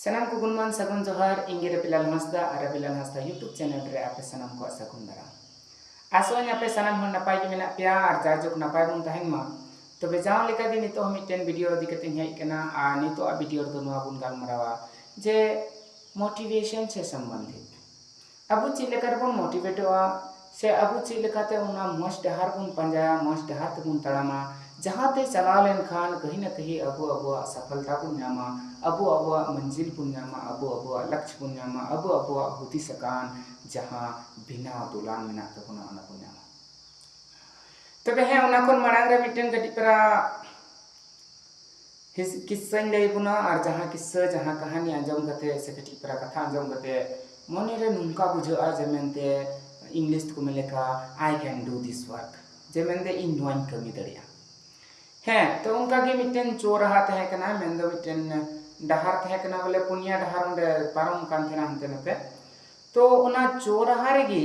सनाम को गुणमान सगुन जोहार इंगे रबिलाल हांसदा और रबिलाल हांसदा यूट्यूब चैनल रे आपे सनाम को सगुन दारा आसोन आपे सनाम हन नपाय के मेना पिया और जाजुक नपाय बुन तहेन मा तबे जाव लेका गे नितो मिटेन वीडियो दी कते हेय कना आ नितो आ वीडियो दो नवा बुन गालमारावा जे मोटिवेशन से संबंधित अबु ची लेकर बुन मोटिवेटवा से अबु ची लेकाते उना मस डहार बुन पंजाया मस डहार ते बुन तड़ामा जहाँ ते चला लेन खान कहीं न कहीं अबु अबु सफलता बुन न्यामा अबु अबु मंजिल बुन न्यामा अबु अबु लक्ष्य बुन न्यामा अबु अबु हुदिस कान जहाँ बिना दुलान मेना तबुना ओना बुन न्यामा तबे हे ओना कोन मारांग रे मिटेन गटी परा हिस किस्सा लई बुना और जहाँ किस्सा जहाँ कहानी आंजम गते से गटी परा कथा आंजम गते मने रे नुंका बुझा जेमेंते इंग्लिश को मेलेका I can do this work जेमेंते इन नोइन कमी दरिया है तो उनका गे मिटेन चोरहा तहे कना मेंदो मिटेन डहार तहे कना बोले पुनिया डहार उंडे पारम कान थेना हंते नते तो उना चोरहा रे गे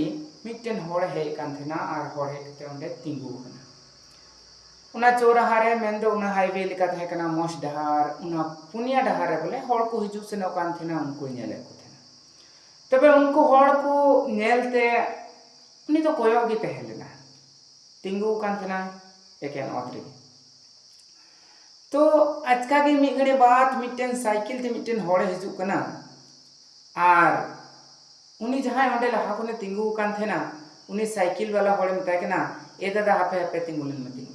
मिटेन होड़ हे कान थेना और होड़ हे कते उंडे तिंगु कना उना चोरहा रे मेंदो उना हाईवे लिका तहे कना मोस डहार उना पुनिया डहार रे बोले होड़ को हिजु सेनो कान थेना उनको नेले को थेना तबे उनको होड़ को नेलते उनी तो कोयो गे तहे लेना तिंगु कान थेना एकेन ओतरे तो अचका के मिट घड़ी बाद मिटेन साइकिल ते मिटेन होड़े हिजु कना और उनी जहां ओंडे लहा कोने तिंगु कान थेना उनी साइकिल वाला होड़े मताय कना ए दादा हापे हापे तिंगुलन मति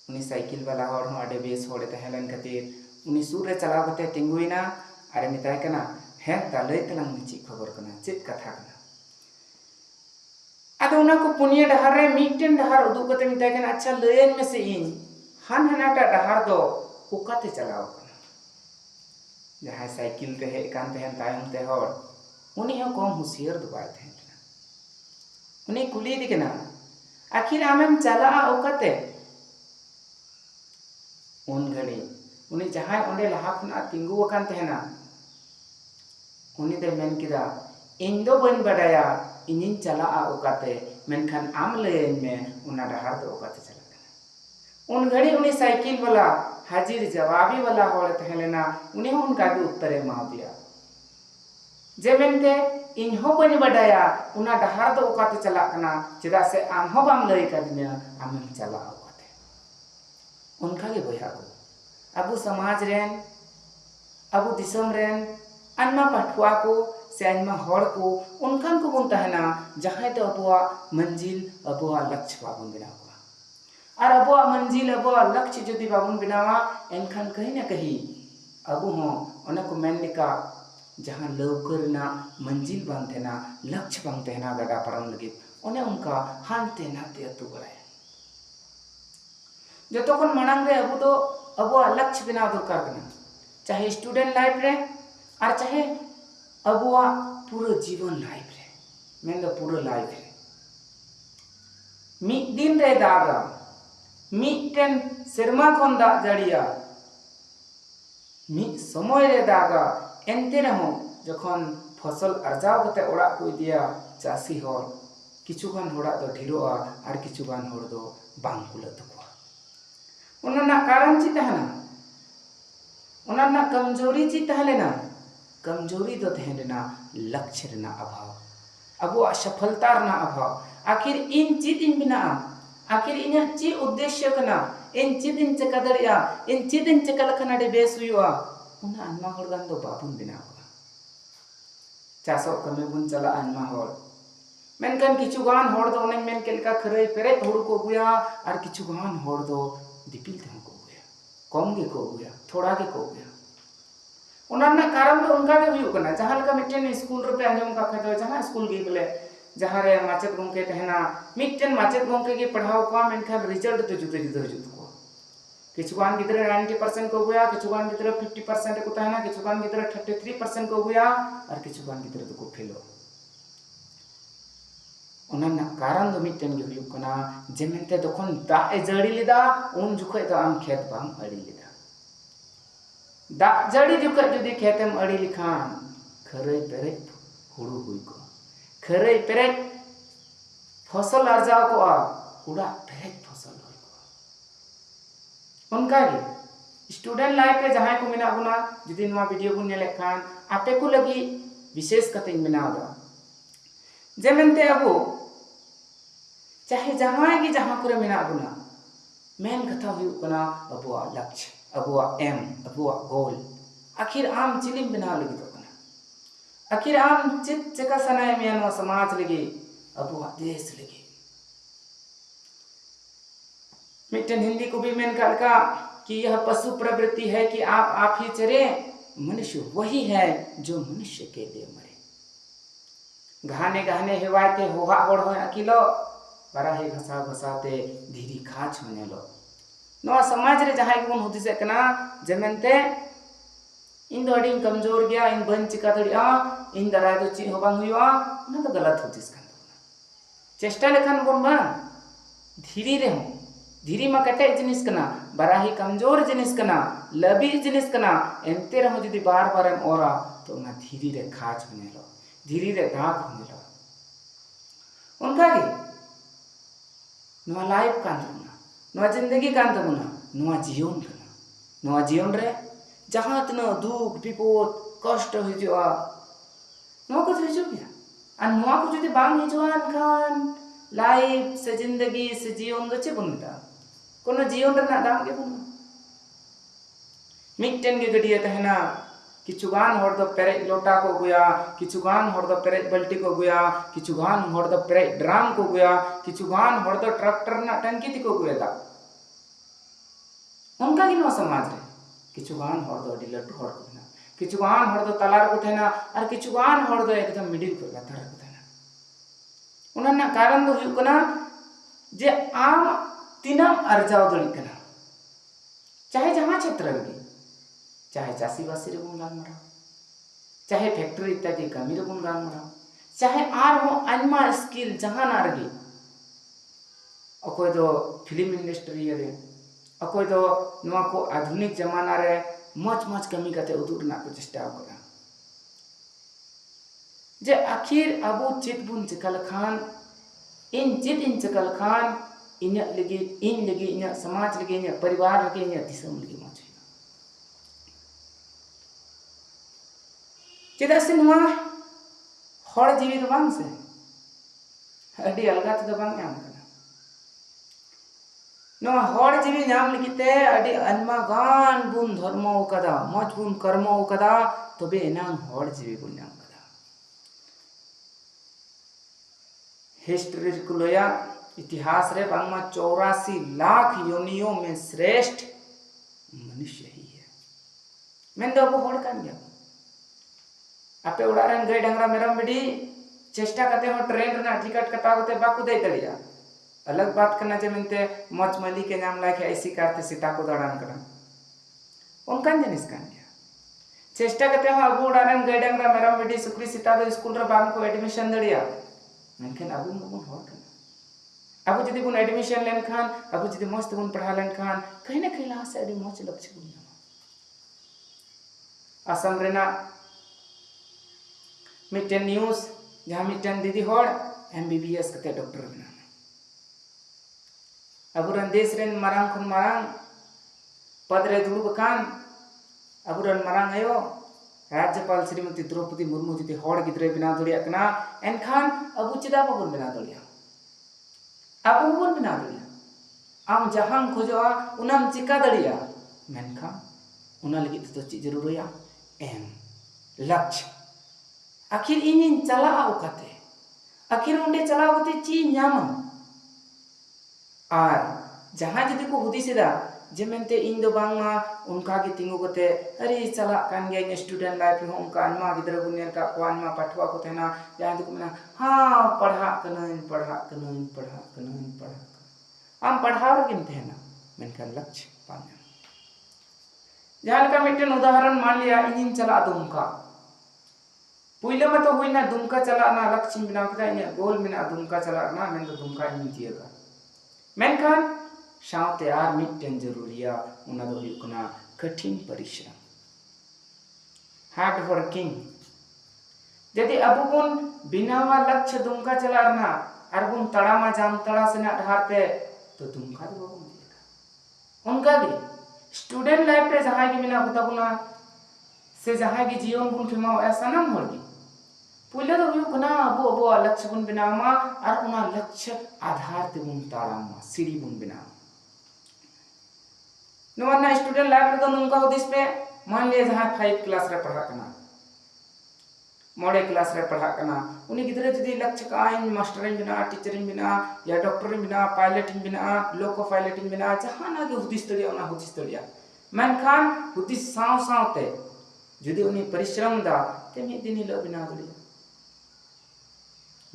उनी साइकिल वाला होड़ हो अडे बेस होड़े तहेलन खातिर उनी सुर रे चलाव कते तिंगुइना अरे मताय कना हे तालय तलांग ची खबर कना चित कथा कना आदो उना को पुनिया डहार रे मिटेन डहार उदु कते मताय कना अच्छा लयन में से इन हान हनाटा डहार दो उकाते चलाव कना जहां साइकिल ते हे कान तहन तायम ते होड़ उनी हो कम हुसियर दो बाय थे उनी कुली दी कना आखिर आमेम चला उकाते उन घड़ी उनी जहां ओंडे लहा खना तिंगु अकान तहना उनी दे मेन किदा इन दो बन बडाया इनिन चला उकाते मेनखान आम लेन में उना डहार दो उकाते चला उन घड़ी उनी साइकिल वाला हाजिर जवाबी वाला होड़ तहलेना उनी हो उनका भी उत्तरे मा दिया जेमेंते इन हो बन बडाया उना डहार दो उकाते चला कना चिदा से आम हो बाम लई कदिया आमें चला उकाते उनका के बया को अबु समाज रेन अबु दिसम रेन अन्मा पठवा को से अन्मा होड़ को उनखान को बुन तहना जहां तो अबुआ मंजिल अबुआ लक्ष्य बाबुन बिना और अबुआ मंजिल अबुआ लक्ष्य जदि बाबुन बिनावा एनखान कहीं ना कहीं अबु हो ओना को मेन लिका जहां लौकरना मंजिल बांग थेना लक्ष्य बांग थेना गडा परम लगी ओने उनका हानते नाते अतु बड़ाय जतो कोन मानंग रे अबु तो अबुआ लक्ष्य बिना दरकार कना चाहे स्टूडेंट लाइफ रे और चाहे अबुआ पूरा जीवन लाइफ रे मेन दो पूरा लाइफ रे मी दिन रे दागा मिटेन सेरमा खन दा जड़िया मी समय रे दागा एनते रहो जखन फसल अर्जाव कते ओड़ा को दिया चासी होड़ किछुगान होड़ा दो ढिरोआ और किछुगान होड़ दो बांग कुला तको उनना कारण ची तहना उनना कमजोरी ची तहलेना कमजोरी दो तहलेना लक्ष्य रेना अभाव अबो सफलता रेना अभाव आखिर इन चीज इन बिना आखिर इन ची उद्देश्य कना इन चीज इन चका दरिया इन चीज इन चका लखना डे बेस हुआ उना अन्मा होड़ गान दो बाबुन बिना चासो कमे बुन चला अन्मा होड़ मेनकन किछुगान होड़ दो ओने मेन केलका खरई पेरे होड़ को गुया और किछुगान होड़ दो दिपिल थे को गुया कम गे को गुया थोड़ा गे को गुया उनना कारण दो उनका गे हुयु कना जहां लका मिटेन स्कूल रे पे अंजम का खतो जहां स्कूल गे बोले जहां रे माचेत गोंके तहना मिटेन माचेत गोंके के पढ़ाव को मेनखान रिजल्ट तो जुदे जुदे हजूत को किछुगान गिदरे 90% को गुया किछुगान गिदरे 50% को तहना किछुगान गिदरे 33% को गुया और किछुगान गिदरे तो को फेलो उनना कारण दो मिटेन गे हुयु कना जेमेंते तखन दा ए जड़ी लिदा उन जुखे तो आम खेत बाम अड़ी लिदा दा जड़ी जुखे जुदी खेतम अड़ी लिखान खरई पेरे हुड़ू हुई को खरई पेरे फसल अर्जाव को उड़ा पेरे फसल होई को उनका गे स्टूडेंट लाइफ पे जहां को मेना बुना जुदी नवा वीडियो बुन नेले खान आपे को लगी विशेष कते बनाव दा जे मेनते अबो चाहे जहां की जहां करे मेना बुना मेन कथा हुई कना अबुआ लक्ष्य अबुआ एम अबुआ गोल आखिर आम चिलिम बनाव लगी तो कना आखिर आम चित चका सनाय में नवा समाज लगी अबुआ देश लगी मिटन हिंदी को भी मेन का कि यह पशु प्रवृत्ति है कि आप ही चरे मनुष्य वही है जो मनुष्य के लिए मरे गहने गहने हेवाते होहा होड़ हो अकिलो बराही घसा घसाते धीरी खाच मनेलो नवा समाज रे जहां को हुदिसे कना जेमेंते इन दो अडी कमजोर गया इन बन चिका दड़िया इन दराय तो ची हो बांग हुआ ना तो गलत हुदिस कान चेष्टा लेखान बोन बा धीरी रे धीरी मा कटे जिनिस कना बराही कमजोर जिनिस कना लबी जिनिस कना एंते रहो जदि बार बार एम ओरा तो ना धीरी रे खाच बनेलो धीरी रे दाग बनेलो उनका गे नवा लाइफ कान तबना नवा जिंदगी कान तबना नवा जीवन रे जहां तना दुख विपद कष्ट हिजुआ नवा को हिजु गया आ नवा को जदि बांग हिजुआन खान लाइफ से जिंदगी से जीवन दो चे बनता कोनो जीवन रे ना दाम के बन मिटन गे गडिया तहना किचुगान हर दो पेरे लोटा को गुया किचुगान हर दो पेरे बल्टी को गुया किचुगान हर दो पेरे ड्राम को गुया किचुगान हर दो ट्रैक्टर ना टंकी को गुया दा उनका की नो समाज रे किचुगान हर दो अडी लट्टू हर को ना किचुगान हर दो तलार को थेना और किचुगान हर दो एकदम मिडिल को लाथार को थेना उनना कारण दो हुई कना जे आम तीनम अर्जाव दड़ी कना चाहे जहां क्षेत्र रे चाहे चासी बासी रे बुन गान मरा चाहे फैक्ट्री इत्यादि कमी रे बुन गान मरा चाहे आर हो अन्मा स्किल जहां ना रे अकोय दो फिल्म इंडस्ट्री रे अकोय दो नवा को आधुनिक जमाना रे मच कमी कते उदुर ना को चेष्टा करा जे आखिर अबो चित बुन चकल खान इन चकल खान इन लगी इन समाज लगी इन परिवार लगी इन दिसम लगी मच चेदा से नवा हड़ जीवी दो बांग से अडी अलगा तो बांग नाम कना नवा हड़ जीवी नाम लिखिते अडी अन्मा गान बुन धर्म कदा मच बुन कर्म कदा तबे एनाम हड़ जीवी बुन नाम कदा हिस्ट्री को लोया इतिहास रे बांगमा 84 लाख योनियों में श्रेष्ठ मनुष्य ही है मैं दो अबो हड़ कान गया आपे उड़ा रन गई डंगरा मेरम बिडी चेष्टा करते हो ट्रेन ना टिकट कटा होते बाकू दे दलिया अलग बात करना जे मेनते मच मली के नाम लाके ऐसी करते सीता को दड़ान करन उनका जिनिस कान गया चेष्टा करते हो अबो उड़ा रन गई डंगरा मेरम बिडी सुक्री सीता दो स्कूल रे बांग को एडमिशन दड़िया मेनखेन अबो मबो हड़ अब जदि बुन एडमिशन लेन खान अब जदि मस्त बुन पढ़ा लेन खान कहीं ना कहीं से अभी मौज लक्ष्य बुन असम रेना मिटन न्यूज जहां मिटन दीदी हड़ MBBS कते डॉक्टर बना अबुरन देश रेन मारांग खन मारांग पद रे दुड़ुब कान अबुरन मारांग आयो राज्यपाल श्रीमती द्रौपदी मुर्मू जदि हड़ गिद्रे बना दड़िया कना एनखान अबु चिदा बबन बना दड़िया अब बन बना दड़िया आम जहां खोजोआ उनाम चिका दड़िया मेनखा उना लगी तो ची जरूर या एम लक्ष्य आखिर इन चला ओकाते आखिर उंडे चला ओकाते ची न्याम आर जहां जदि को हुदिसेदा जे मेनते इन दो बांगमा उनका गे तिंगु कोते अरे चला कान गे स्टूडेंट लाइफ हो उनका अनमा गिदरा बुनियर का को अनमा पठवा को थेना जहां को मेना हां पढ़ा कनन आम पढ़ाव रे थेना मेनखान लक्ष्य पाना जहां का मिटन उदाहरण मान लिया इन चला दुमका पुइले में तो हुइना दुमका चला ना लक्ष्य बिना कदा इन गोल में ना दुमका चला ना मेन तो दुमका इन जिएगा मेनखान साउते आर मिटन जरूरिया उना दो हुइकना कठिन परिश्रम हार्ड वर्किंग यदि अब बुन बिनावा लक्ष्य दुमका चला ना आर बुन तड़ामा जाम तड़ा से ना ढारते तो दुमका तो बाबू मिलेगा उनका भी स्टूडेंट लाइफ रे जहां के मिना बताबुना से जहां के जीवन बुन खेमाओ सानाम हर के पहले तो हुई कना अबो लक्ष्य बुन बनामा और उना लक्ष्य आधार ते बुन ताड़ामा सीढ़ी बुन बनामा नोना स्टूडेंट लाइफ रे तो नुंका होदिस पे मान लिया जहां 5 क्लास रे पढ़ा कना मोड़े क्लास रे पढ़ा कना उनी गिदरे जदी लक्ष्य का आइन मास्टर इन बिना टीचर इन बिना या डॉक्टर इन बिना पायलट इन बिना लोको पायलट इन बिना जहां ना के हुदिस तड़िया उना हुदिस तड़िया मेनखान हुदिस साव सावते जदी उनी परिश्रम दा ते मी दिन हिलो बिना दड़िया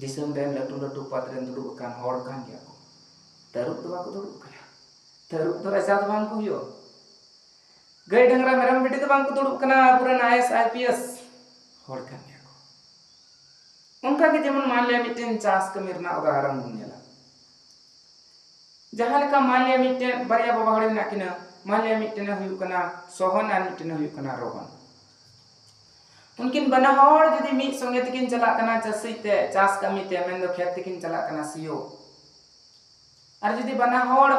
दिसम रे लटू लटू पात्र दुड़ुब कान हड़ कान गया को तरुब दवा को दुड़ुब कना तरुब तो राजा तो बांग को हुयो गई डंगरा मेरम बेटी तो बांग को दुड़ुब कना पूरा आईएएस आईपीएस हड़ कान गया को उनका के जेमन मान लिया मिटेन चास कमी रना उदाहरण बुन नेला जहां लेका मान लिया मिटेन बारिया बाबा हड़ ना किना मान लिया मिटेन हुयो कना सोहन और मिटेन हुयो कना रोहन उनकिन बना हड़ जदी मी संगे तकिन चला कना चसीते चास कमीते मेन दो खेत तकिन चला कना सियो और जदी बना हड़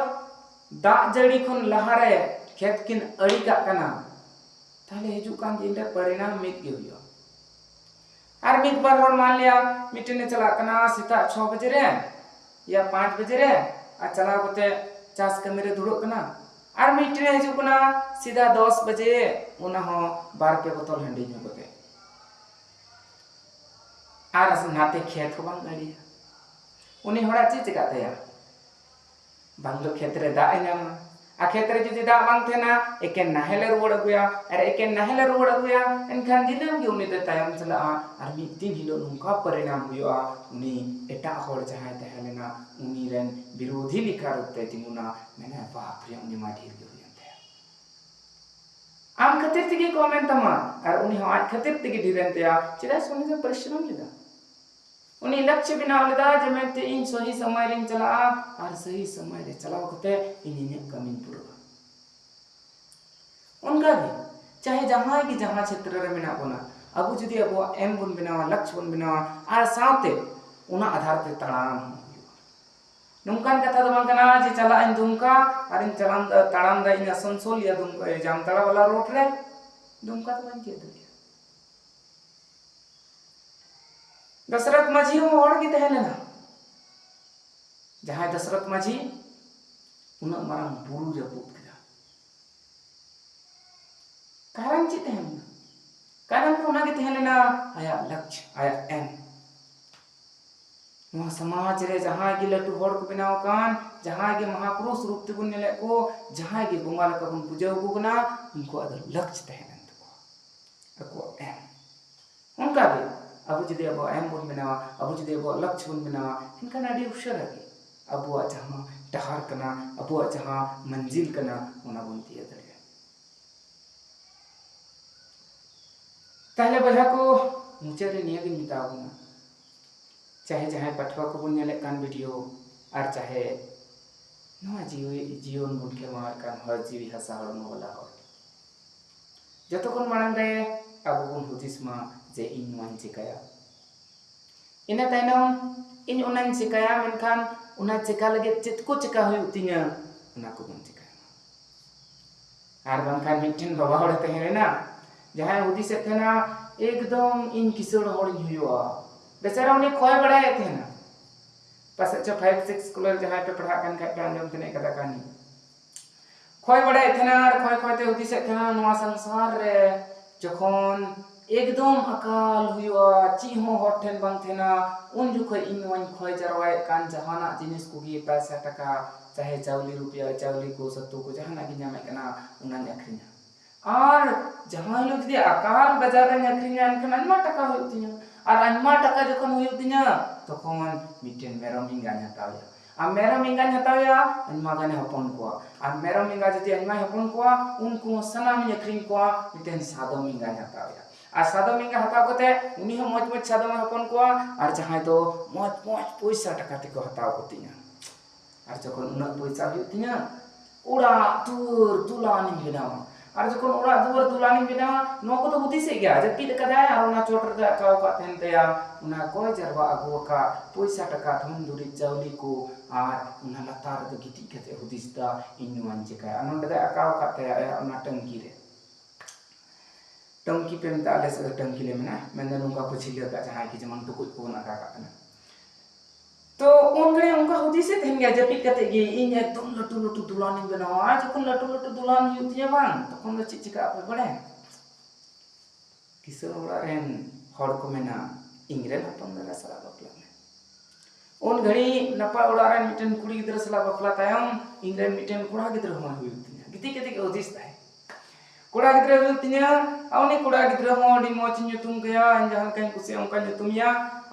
दा जड़ी खन लहारे खेत किन अड़ी का कना ताले हिजु कान दिन रे परिणाम मित गे हुयो और मित बार हड़ मान लिया मिटेन चला कना सीता 6 बजे रे या 5 बजे रे आ चला गते चास कमी रे दुड़ो कना और मिटेन हिजु कना सीधा 10 बजे उना हो बार के बोतल हंडी में गते और नाते खेत को बांग गाड़िया उनी हड़ा ची चिकाते या बांगलो खेत रे दा नामा आ खेत रे जदी दा बांग थेना एकेन नाहेले रुवड़ अगुया और एकेन नाहेले रुवड़ अगुया एनखान दिनम गे उनी दे तायम चला और मी दिन हिलो नुका परिणाम हुयोआ उनी एटा हड़ जहां तहेलेना उनी रेन विरोधी लिखा रुते तिमुना मेने बाप रे उनी मा ढेर गे हुयनते आम खतिर तिगे कमेंट तमा और उनी आज खतिर तिगे ढिरनते चेदा सुनी से परिश्रम लेदा उनी लक्ष्य बनाव लेदा जेमेते इन सही समय रे चला और सही समय रे चलाव कते इन कमी पूरा उनका भी चाहे जहां की जहां क्षेत्र रे मेना बना अबु जदी अबो एम बन बनावा लक्ष्य बन बनावा और साथे उना आधार ते तड़ाम नुमकान कथा दो बांग कना जे चला इन दुमका और इन चलाम तड़ाम दा इन असनसोल या दुमका जामताड़ा वाला रोड रे दुमका तो बन के दशरथ माझी हड़ की तहलेना जहां दशरथ माझी उन माराम बुरु जपुत किया कारण ची तहलेना कारण को उना के तहलेना आया लक्ष्य आया एम नो समाज रे जहां के लटू हड़ को बनाव कान जहां के महापुरुष रूप ते बुन ले को जहां के बंगाल का बुन पूजा को ना उनको अदर लक्ष्य तहलन को एम उनका भी अबु जदी अब एम बन बनावा अबु जदी अब लक्ष्य बन बनावा इनका नाडी उशर है अबु जहां डहार कना अबु जहां मंजिल कना उना बनती है दरे ताले बजा को मुचे रे निया गिन मिताबुना चाहे जहां पठवा को बन नेले कान वीडियो और चाहे नवा जीवन बुन के मा कान हर जीवी हसा हड़नो वाला हो जतो कोन मानन रे अबु बुन हुदिस मा जे इन वन चिकाया इना ताइनम इन उनान चिकाया मेनखान उना चिका लगे चित को चिका हुई उतिnya उना को बन चिकाया आर बंखान मिठिन बाबा हड़ तहेना जहां हुदी से थेना एकदम इन किशोर हड़ हुआ बेचारा उनी खोय बड़ाए थेना पास अच्छा 5 6 स्कूल जहां पे पढ़ा कान का अंजम तने कदा कानी खोय बड़ाए थेना और खोय खोयते हुदी से थेना नवा संसार रे जखन एकदम अकाल हुआ चीहो हठेन बांग थेना उन जुख इन वन खोय जरवाए कान जहाना जिनिस को गी पैसा टका चाहे चावली रुपया चावली को सत्तू को जहाना की नामे कना उना अखरिना और जहां लो जदी अकाल बाजार रे अखरिना एनखान अन्मा टका हुतिया और अन्मा टका जखन हुतिया तखन मिटेन मेरम इंगा हतावया आ मेरम इंगा हतावया अन्मा गाने हपन को और मेरम इंगा जदी अन्मा हपन को उनको सनाम अखरिन को मिटेन सादो इंगा हतावया आ सादो मिंगा हताव कते उनी हो मज मज सादो हपन को और जहां तो मज मज पैसा टका ते को हताव कतिया और जखन उना पैसा हुतिया उड़ा तुर तुलानी लेना और जखन ओड़ा दुआर दुलानी बेनावा नो को तो हुदिसे गया जपीद कदाय और ना चोटर दा काव का तेन तया उना कोय जरवा अगुआ का पैसा टका धन दुरी चावली को और उना लतार दो गिटी कते हुदिस दा इनुआन चिका अनोंड दा काव का तया उना टंकी रे टंकी पे मता आले से टंकी ले मेना मेंदा नुका को छिले का जहां की जमन टुकुज को ना का का तो उनगरे उनका हुदी से थेन गया जपीद कते गे इन एकदम लटू लटू दुलानी बनावा आज जखन लटू लटू दुलान युतिया बांग तखन द चिका पे बड़े किसर ओड़ा रेन हड़ को मेना इंग्रेन हपन दरा सला बकला में उन घड़ी नपा ओड़ा रेन मिटन कुड़ी गिदर सला बकला तायम इंग्रेन मिटन कुड़ा गिदर हो हुतिया गिति कते के उदिस ताय कुड़ा गिदर हुतिया आउनी कुड़ा गिदर हो अडी मोच nyutum गया जहां कहीं कुसे उनका nyutum या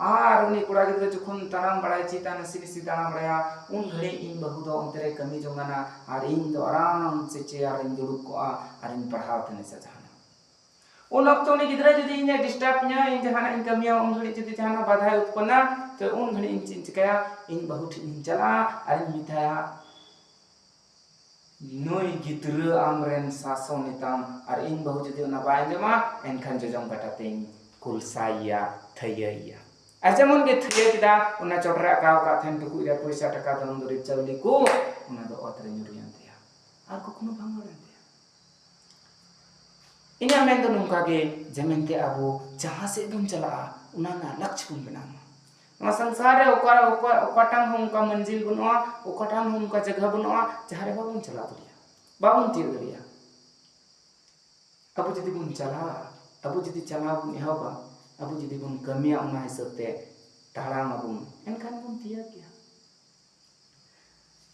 और उनी कुड़ा गिदर जखन ताराम बड़ाय चिता नसी नसी ताराम बड़ाया उन घड़ी इन बहु दो अंतरे कमी जोंगाना और इन दो आराम से चेयर इन दुड़ुब को और इन पढ़ाव तने से जहाना उन वक्त उनी गिदर जदी इन डिस्टर्ब nya इन जहाना इन कमिया उन घड़ी जदी जहाना बाधा उत्पन्न तो उन घड़ी इन चिंचकया इन बहु इन चला और इन मिथाया नोई गिद्र आमरेन सासों निताम और इन बहु जदी उना बाय जमा एनखान जजम कटाते कुलसाइया थैया अजमन के थैया किदा उना चोटरा काव का थेन टुकु रे पैसा टका दन दुरी चावली को उना दो अतरे nyurian तेया और को कुनो भांगड़न तेया इना मेन तो नुका के जमेनते अबो जहां से बुन चला उना ना लक्ष्य बुन बनामा नवा संसार रे ओकाटांग हमका मंजिल बनवा ओकाटांग हमका जगह बनवा जहां रे बाबुन चला दरिया बाबुन तीर दरिया अबो जदी बुन चला अबो जदी चला बुन एहबा अबो जदी बुन कमिया उना हिसाबते ताराम अबुन एनखान बुन तिया किया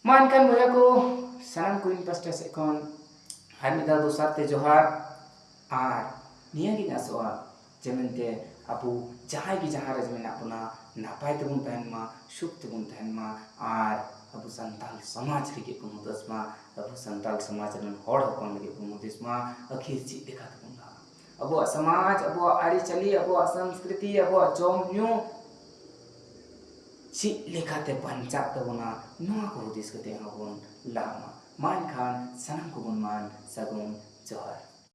मान kan भैया को सनम कुइन पास्टा से कोन हमिदा दोसार ते जोहार आर निया की नासवा जेमेंते अबो जहां की जहां रे मेना अपना नापाय तबुन तहन मा सुख तबुन तहन मा और अबो संताल समाज रे के पुमुदसमा अबो संताल समाज रन होड़ हपन के पुमुदसमा अखिर ची देखा तबुन अबो समाज अबो आरी चली अबो संस्कृति अबो जोम न्यू ची लेखाते पंचा तबुना नुआ को दिस कते हबुन लामा मान खान सनम को मान सगुन जोहर।